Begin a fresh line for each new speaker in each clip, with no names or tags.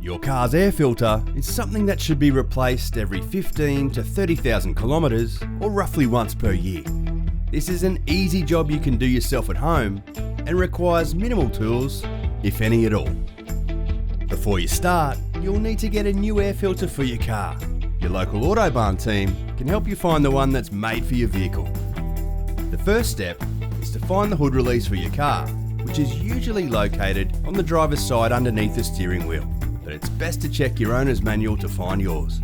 Your car's air filter is something that should be replaced every 15 to 30,000 kilometres, or roughly once per year. This is an easy job you can do yourself at home and requires minimal tools, if any at all. Before you start, you'll need to get a new air filter for your car. Your local Autobarn team can help you find the one that's made for your vehicle. The first step is to find the hood release for your car, which is usually located on the driver's side underneath the steering wheel, but it's best to check your owner's manual to find yours.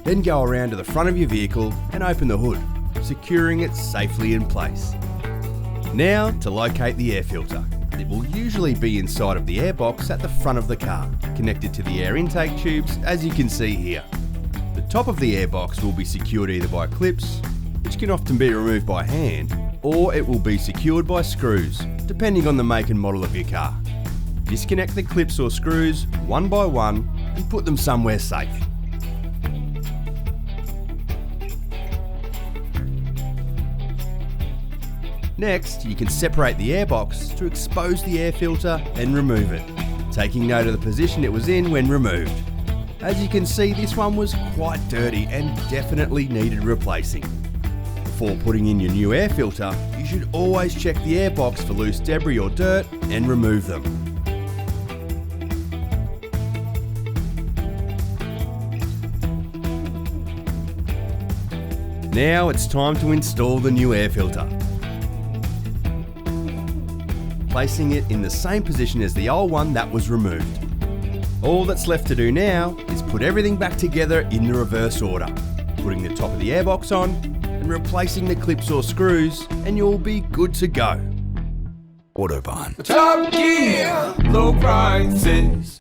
Then go around to the front of your vehicle and open the hood, securing it safely in place. Now to locate the air filter. It will usually be inside of the airbox at the front of the car, connected to the air intake tubes, as you can see here. The top of the airbox will be secured either by clips, which can often be removed by hand, or it will be secured by screws, depending on the make and model of your car. Disconnect the clips or screws one by one and put them somewhere safe. Next, you can separate the airbox to expose the air filter and remove it, taking note of the position it was in when removed. As you can see, this one was quite dirty and definitely needed replacing. Before putting in your new air filter, you should always check the airbox for loose debris or dirt and remove them. Now it's time to install the new air filter. Placing it in the same position as the old one that was removed. All that's left to do now is put everything back together in the reverse order, putting the top of the airbox on and replacing the clips or screws, and you'll be good to go. Autobarn.
Top Gear, low prices.